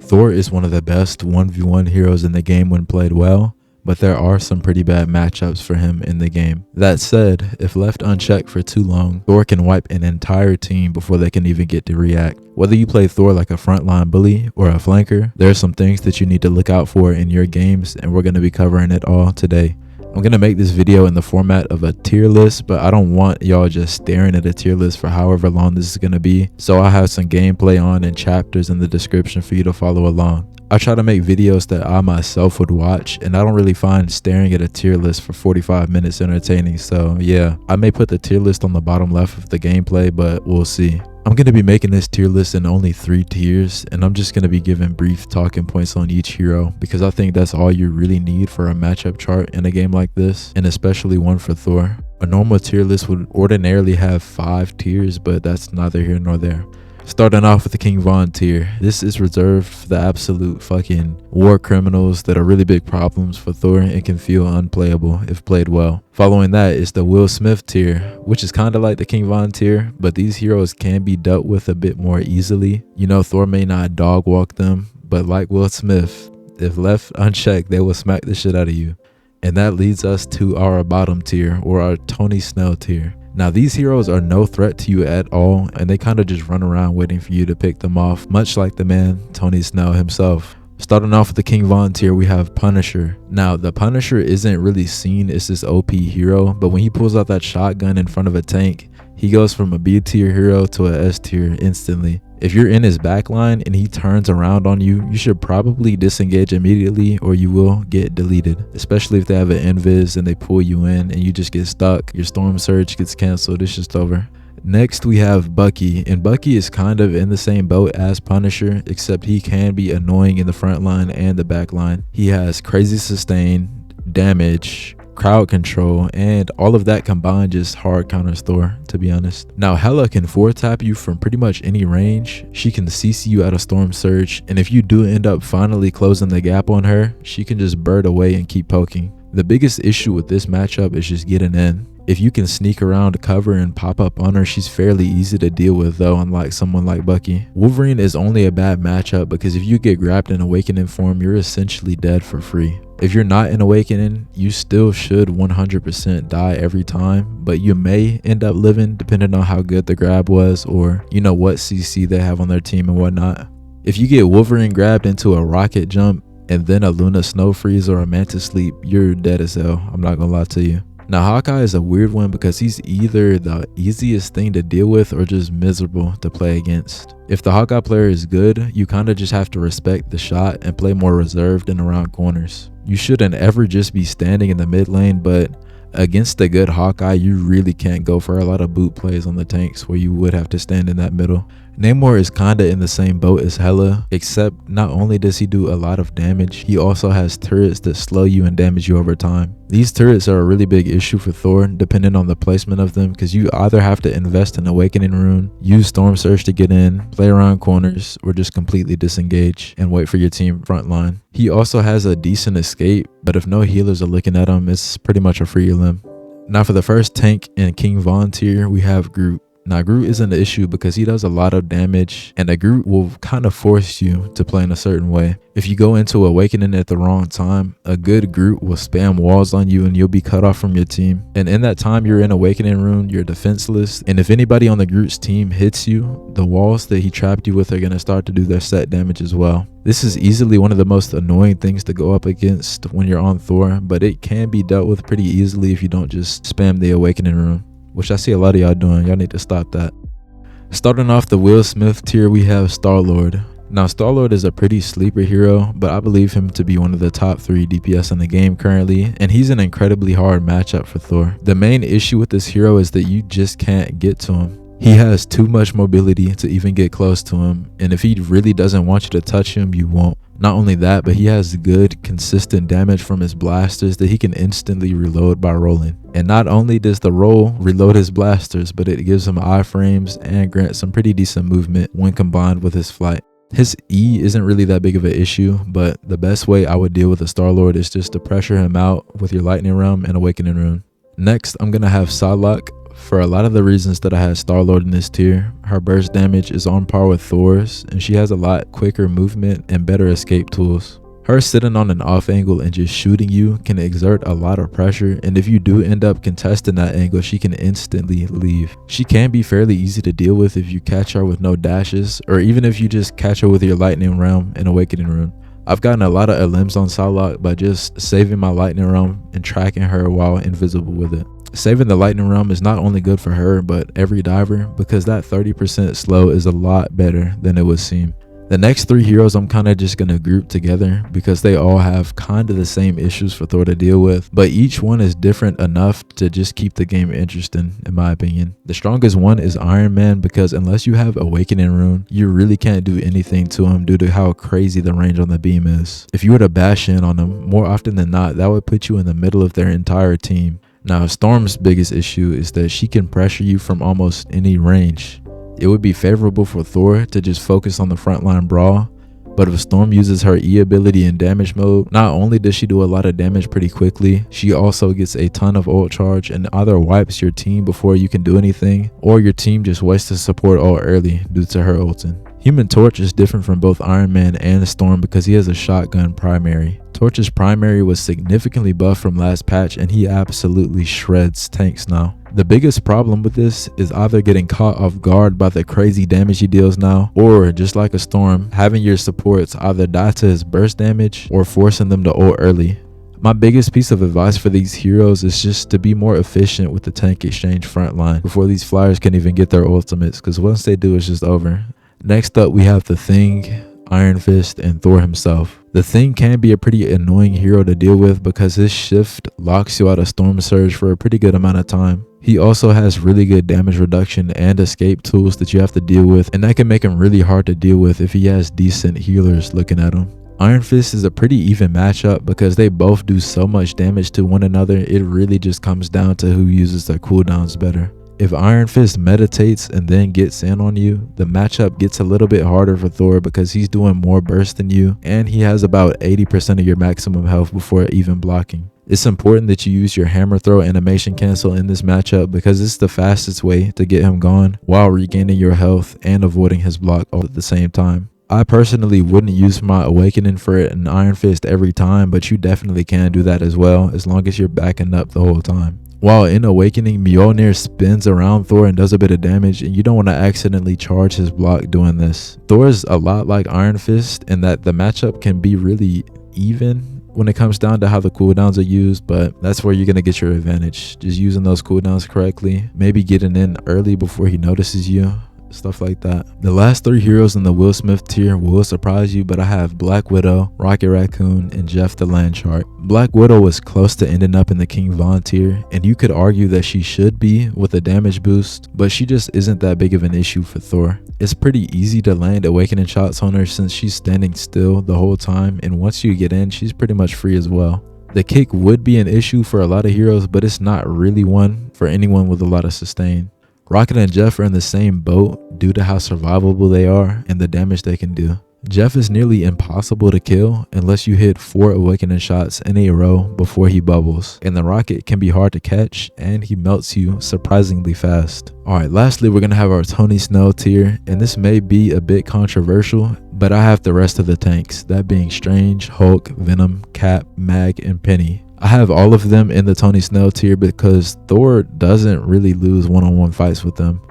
Thor is one of the best 1v1 heroes in the game when played well, but there are some pretty bad matchups for him in the game. That said, if left unchecked for too long, Thor can wipe an entire team before they can even get to react. Whether you play Thor like a frontline bully or a flanker, there are some things that you need to look out for in your games, and we're going to be covering it all today. I'm going to make this video in the format of a tier list, but I don't want y'all just staring at a tier list for however long this is going to be, so I'll have some gameplay on and chapters in the description for you to follow along. I try to make videos that I myself would watch, and I don't really find staring at a tier list for 45 minutes entertaining, so yeah, I may put the tier list on the bottom left of the gameplay, but we'll see. I'm going to be making this tier list in only 3 tiers, and I'm just going to be giving brief talking points on each hero because I think that's all you really need for a matchup chart in a game like this, and especially one for Thor. A normal tier list would ordinarily have 5 tiers, but that's neither here nor there. Starting off with the King Von tier. This is reserved for the absolute fucking war criminals that are really big problems for Thor and can feel unplayable if played well. Following that is the Will Smith tier, which is kind of like the King Von tier, but these heroes can be dealt with a bit more easily. You know, Thor may not dog walk them, but like Will Smith, if left unchecked, they will smack the shit out of you. And that leads us to our bottom tier, or our Tony Snell tier. Now, these heroes are no threat to you at all, and they kind of just run around waiting for you to pick them off, much like the man Tony Snell himself. Starting off with the King Von tier, we have Punisher. Now, the Punisher isn't really seen as this OP hero, but when he pulls out that shotgun in front of a tank, he goes from a B tier hero to a S tier instantly. If you're in his backline and he turns around on you, you should probably disengage immediately or you will get deleted, especially if they have an invis and they pull you in and you just get stuck. Your storm surge gets canceled. It's just over. Next, we have Bucky, and Bucky is kind of in the same boat as Punisher, except he can be annoying in the front line and the back line. He has crazy sustain, damage, crowd control, and all of that combined just hard counters Thor, to be honest. Now, Hela can 4-tap you from pretty much any range. She can CC you out of Storm Surge, and if you do end up finally closing the gap on her, she can just bird away and keep poking. The biggest issue with this matchup is just getting in. If you can sneak around cover and pop up on her, she's fairly easy to deal with though, unlike someone like Bucky. Wolverine is only a bad matchup because if you get grabbed in Awakening form, you're essentially dead for free. If you're not in Awakening, you still should 100% die every time, but you may end up living depending on how good the grab was or you know what CC they have on their team and whatnot. If you get Wolverine grabbed into a rocket jump and then a Luna Snow Freeze or a Mantis Sleep, you're dead as hell. I'm not gonna lie to you. Now, Hawkeye is a weird one because he's either the easiest thing to deal with or just miserable to play against. If the Hawkeye player is good, you kind of just have to respect the shot and play more reserved and around corners. You shouldn't ever just be standing in the mid lane, but against a good Hawkeye, you really can't go for a lot of boot plays on the tanks where you would have to stand in that middle. Namor is kinda in the same boat as Hela, except not only does he do a lot of damage, he also has turrets that slow you and damage you over time. These turrets are a really big issue for Thor, depending on the placement of them, because you either have to invest in Awakening Rune, use Storm Surge to get in, play around corners, or just completely disengage and wait for your team front line. He also has a decent escape, but if no healers are looking at him, it's pretty much a free limb. Now for the first tank in King Von tier, we have Groot. Now, Groot isn't an issue because he does a lot of damage, and a Groot will kind of force you to play in a certain way. If you go into Awakening at the wrong time, a good Groot will spam walls on you and you'll be cut off from your team. And in that time you're in Awakening Rune, you're defenseless, and if anybody on the Groot's team hits you, the walls that he trapped you with are going to start to do their set damage as well. This is easily one of the most annoying things to go up against when you're on Thor, but it can be dealt with pretty easily if you don't just spam the Awakening Rune, which I see a lot of y'all doing. Y'all need to stop that. Starting off the Will Smith tier, we have Star-Lord. Now, Star-Lord is a pretty sleeper hero, but I believe him to be one of the top 3 DPS in the game currently, and he's an incredibly hard matchup for Thor. The main issue with this hero is that you just can't get to him. He has too much mobility to even get close to him, and if he really doesn't want you to touch him, you won't. Not only that, but he has good, consistent damage from his blasters that he can instantly reload by rolling. And not only does the roll reload his blasters, but it gives him iframes and grants some pretty decent movement when combined with his flight. His E isn't really that big of an issue, but the best way I would deal with a Star-Lord is just to pressure him out with your Lightning Realm and Awakening Rune. Next, I'm going to have Psylocke. For a lot of the reasons that I had Star-Lord in this tier, her burst damage is on par with Thor's, and she has a lot quicker movement and better escape tools. Her sitting on an off angle and just shooting you can exert a lot of pressure, and if you do end up contesting that angle, she can instantly leave. She can be fairly easy to deal with if you catch her with no dashes, or even if you just catch her with your lightning realm and awakening rune. I've gotten a lot of elims on Psylocke by just saving my lightning realm and tracking her while invisible with it. Saving the lightning realm is not only good for her but every diver, because that 30% slow is a lot better than it would seem. The next 3 heroes I'm kind of just going to group together because they all have kind of the same issues for Thor to deal with, but each one is different enough to just keep the game interesting, in my opinion. The strongest one is Iron Man, because unless you have Awakening Rune, you really can't do anything to him due to how crazy the range on the beam is. If you were to bash in on him, more often than not, that would put you in the middle of their entire team. Now, Storm's biggest issue is that she can pressure you from almost any range. It would be favorable for Thor to just focus on the frontline brawl, but if Storm uses her E ability in damage mode, not only does she do a lot of damage pretty quickly, she also gets a ton of ult charge and either wipes your team before you can do anything, or your team just wastes the support ult early due to her ulting. Human Torch is different from both Iron Man and Storm because he has a shotgun primary. Torch's primary was significantly buffed from last patch, and he absolutely shreds tanks now. The biggest problem with this is either getting caught off guard by the crazy damage he deals now, or just like a Storm, having your supports either die to his burst damage or forcing them to ult early. My biggest piece of advice for these heroes is just to be more efficient with the tank exchange frontline before these flyers can even get their ultimates, because once they do, it's just over. Next up, we have the Thing, Iron Fist, and Thor himself. The Thing can be a pretty annoying hero to deal with because his shift locks you out of Storm Surge for a pretty good amount of time. He also has really good damage reduction and escape tools that you have to deal with, and that can make him really hard to deal with if he has decent healers looking at him. Iron Fist is a pretty even matchup because they both do so much damage to one another. It really just comes down to who uses their cooldowns better. If Iron Fist meditates and then gets in on you, the matchup gets a little bit harder for Thor because he's doing more burst than you, and he has about 80% of your maximum health before even blocking. It's important that you use your hammer throw animation cancel in this matchup because it's the fastest way to get him gone while regaining your health and avoiding his block all at the same time. I personally wouldn't use my awakening for an Iron Fist every time, but you definitely can do that as well as long as you're backing up the whole time. While in Awakening, Mjolnir spins around Thor and does a bit of damage, and you don't want to accidentally charge his block doing this. Thor is a lot like Iron Fist in that the matchup can be really even when it comes down to how the cooldowns are used, but that's where you're going to get your advantage. Just using those cooldowns correctly, maybe getting in early before he notices you. Stuff like that. The last 3 heroes in the Will Smith tier will surprise you, but I have Black Widow, Rocket Raccoon, and Jeff the Landchart. Black Widow was close to ending up in the King Von tier, and you could argue that she should be with a damage boost, but she just isn't that big of an issue for Thor. It's pretty easy to land awakening shots on her since she's standing still the whole time, and once you get in, she's pretty much free as well. The kick would be an issue for a lot of heroes, but it's not really one for anyone with a lot of sustain. Rocket and Jeff are in the same boat due to how survivable they are and the damage they can do. Jeff is nearly impossible to kill unless you hit 4 awakening shots in a row before he bubbles, and the Rocket can be hard to catch and he melts you surprisingly fast. Alright, lastly we're going to have our Tony Snell tier, and this may be a bit controversial, but I have the rest of the tanks, that being Strange, Hulk, Venom, Cap, Mag, and Penny. I have all of them in the Tony Snell tier because Thor doesn't really lose one-on-one fights with them.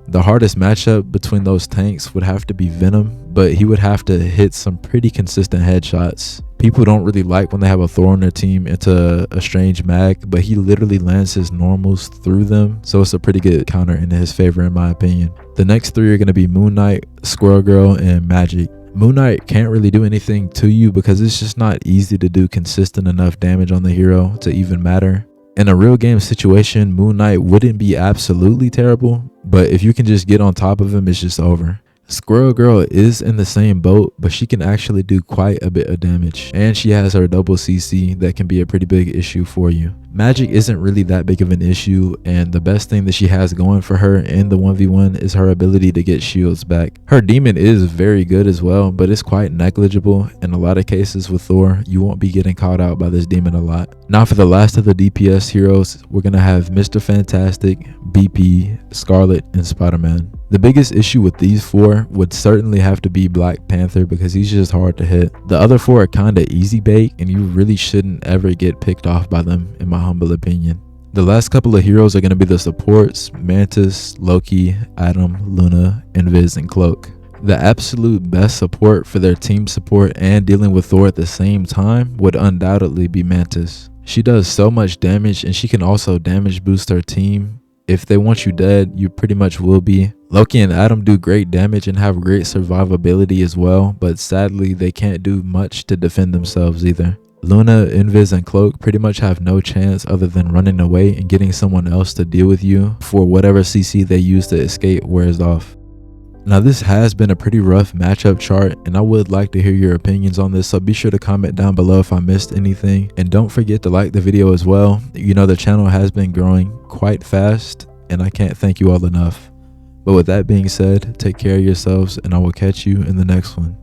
The hardest matchup between those tanks would have to be Venom, but he would have to hit some pretty consistent headshots. People don't really like when they have a Thor on their team into a Strange Mag, but he literally lands his normals through them, so it's a pretty good counter in his favor in my opinion. The next 3 are going to be Moon Knight, Squirrel Girl, and Magic. Moon Knight can't really do anything to you because it's just not easy to do consistent enough damage on the hero to even matter. In a real game situation, Moon Knight wouldn't be absolutely terrible, but if you can just get on top of him, it's just over. Squirrel Girl is in the same boat, but she can actually do quite a bit of damage, and she has her double CC that can be a pretty big issue for you. Magic isn't really that big of an issue, and the best thing that she has going for her in the 1v1 is her ability to get shields back. Her demon is very good as well, but it's quite negligible. In a lot of cases with Thor, you won't be getting caught out by this demon a lot. Now for the last of the DPS heroes, we're gonna have Mr. Fantastic, BP, Scarlet, and Spider-Man. The biggest issue with these four would certainly have to be Black Panther because he's just hard to hit. The other four are kinda easy bait, and you really shouldn't ever get picked off by them in my humble opinion. The last couple of heroes are going to be the supports, Mantis, Loki, Adam, Luna, Invis, and Cloak. The absolute best support for their team support and dealing with Thor at the same time would undoubtedly be Mantis. She does so much damage, and she can also damage boost her team. If they want you dead, you pretty much will be. Loki and Adam do great damage and have great survivability as well, but sadly they can't do much to defend themselves either. Luna, Invis, and Cloak pretty much have no chance other than running away and getting someone else to deal with you for whatever CC they use to escape wears off. Now this has been a pretty rough matchup chart, and I would like to hear your opinions on this, so be sure to comment down below if I missed anything, and don't forget to like the video as well. You know, the channel has been growing quite fast, and I can't thank you all enough. But with that being said, take care of yourselves, and I will catch you in the next one.